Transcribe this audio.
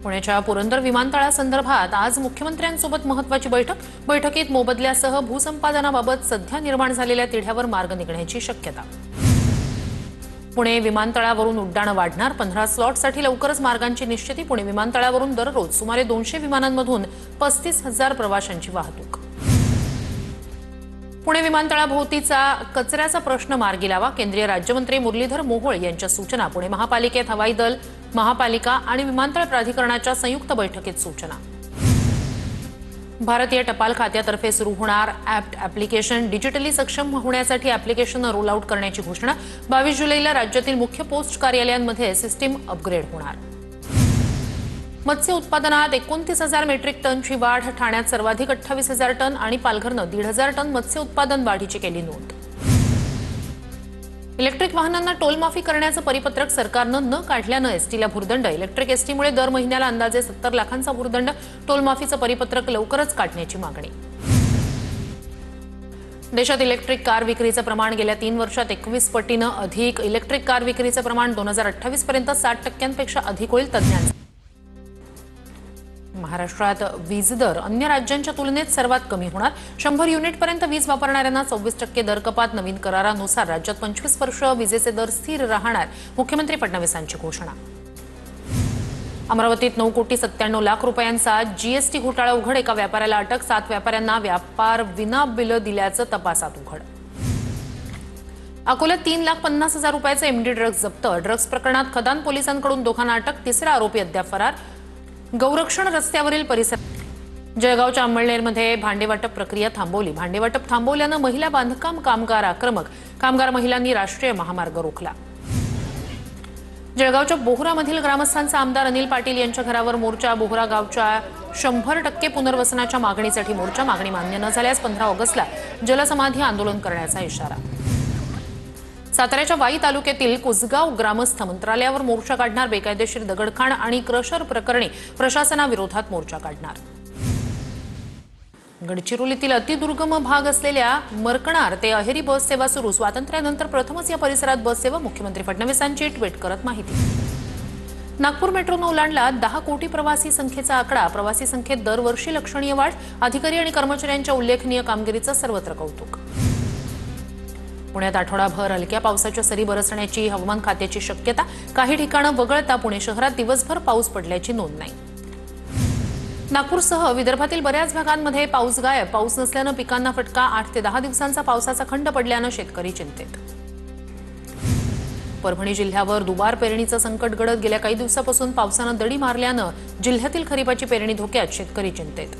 पुण्याच्या पुरंदर विमानतळासंदर्भात आज मुख्यमंत्र्यांसोबत महत्त्वाची बैठकीत मोबदल्यासह भूसंपादनाबाबत सध्या निर्माण झालेल्या तिढ्यावर मार्ग निघण्याची शक्यता। पुणे विमानतळावरून उड्डाणं वाढणार, 15 स्लॉटसाठी लवकरच मार्गांची निश्चिती। पुणे विमानतळावरून दररोज सुमारे 200 विमानांमधून 35,000 प्रवाशांची वाहतूक। पुणे विमानतळाभोवतीचा कचऱ्याचा प्रश्न मार्गी लावा, केंद्रीय राज्यमंत्री मुरलीधर मोहोळ यांच्या सूचना। पुणे महापालिकेत हवाई दल, महापालिका आणि विमानतळ प्राधिकरणाच्या संयुक्त बैठकीत सूचना। भारतीय टपाल खात्यातर्फे सुरू होणार ॲप्लिकेशन डिजिटली सक्षम होण्यासाठी ॲप्लिकेशन रोल आउट करण्याची घोषणा। 22 जुलैला राज्यातील मुख्य पोस्ट कार्यालयांमध्ये सिस्टीम अपग्रेड होणार। मत्स्य उत्पादनात 29,000 मेट्रिक टनची वाढ, ठाण्यात सर्वाधिक 28,000 टन आणि पालघरनं 1,500 टन मत्स्य उत्पादन वाढीची केली नोंद। इलेक्ट्रिक वाहनांना टोल माफी करण्याचं परिपत्रक सरकारनं न काढल्यानं एसटीला भुर्दंड। इलेक्ट्रिक एसटीमुळे दर महिन्याला अंदाजे 70 लाखांचा भुर्दंड। टोल माफीचं परिपत्रक लवकरच काढण्याची मागणी। देशात इलेक्ट्रिक कार विक्रीचं प्रमाण गेल्या 3 वर्षात 21 पटीनं अधिक। इलेक्ट्रिक कार विक्रीचं प्रमाण 2028 पर्यंत 60% अधिक होईल, तज्ज्ञांचं। महाराष्ट्रात वीज दर अन्य राज्यांच्या तुलनेत सर्वात कमी होणार। 100 युनिटपर्यंत वीज वापरणाऱ्यांना 24% दर कपात। नवीन करारानुसार राज्यात 25 वर्ष विजेचे दर स्थिर राहणार, मुख्यमंत्री फडणवीसांची घोषणा। अमरावतीत 9,97,00,000 रुपयांचा जीएसटी घोटाळा उघड, एका व्यापाऱ्याला अटक। 7 व्यापाऱ्यांना व्यापार विना बिल दिल्याचं तपासात उघड। अकोल्यात 3,50,000 रुपयाचे एमडी ड्रग्ज जप्त। ड्रग्ज प्रकरणात खदान पोलिसांकडून दोघांना अटक, तिसरा आरोपी अद्याप फरार। गौरक्षण रस्त्यावरील परिसर। जळगावच्या अंमळनेरमध्ये भांडेवाटप प्रक्रिया थांबवली। भांडेवाटप थांबवल्यानं महिला बांधकाम कामगार आक्रमक, कामगार महिलांनी राष्ट्रीय महामार्ग रोखला। जळगावच्या बोहरामधील ग्रामस्थांचा आमदार अनिल पाटील यांच्या घरावर मोर्चा। बोहरा गावच्या 100% पुनर्वसनाच्या मागणीसाठी मोर्चा। मागणी मान्य न झाल्यास 15 ऑगस्टला जलसमाधी आंदोलन करण्याचा इशारा। साताऱ्याच्या वाई तालुक्यातील कुसगाव ग्रामस्थ मंत्रालयावर मोर्चा काढणार। बेकायदेशीर दगडखाण आणि क्रशर प्रकरणी प्रशासनाविरोधात मोर्चा काढणार। गडचिरोलीतील अतिदुर्गम भाग असलेल्या मरकणार ते अहेरी बस सेवा सुरू। स्वातंत्र्यानंतर प्रथमच या परिसरात बस सेवा, मुख्यमंत्री फडणवीसांची ट्विट करत माहिती। नागपूर मेट्रोनं ओलांडला 10 कोटी प्रवासी संख्येचा आकडा। प्रवासी संख्येत दरवर्षी लक्षणीय वाढ, अधिकारी आणि कर्मचाऱ्यांच्या उल्लेखनीय कामगिरीचं सर्वत्र कौतुक। पुण्यात आठवडाभर हलक्या पावसाच्या सरी बरसण्याची हवामान खात्याची शक्यता। काही ठिकाणं वगळता पुणे शहरात दिवसभर पाऊस पडल्याची नोंद नाही। नागपूरसह विदर्भातील बऱ्याच भागांमध्ये पाऊस गायब। पाऊस नसल्यानं पिकांना फटका। 8 ते 10 दिवसांचा पावसाचा खंड पडल्यानं शेतकरी चिंतेत। परभणी जिल्ह्यावर दुबार पेरणीचं संकट गडद। गेल्या काही दिवसापासून पावसानं दडी मारल्यानं जिल्ह्यातील खरीपाची पेरणी धोक्यात, शेतकरी चिंतेत।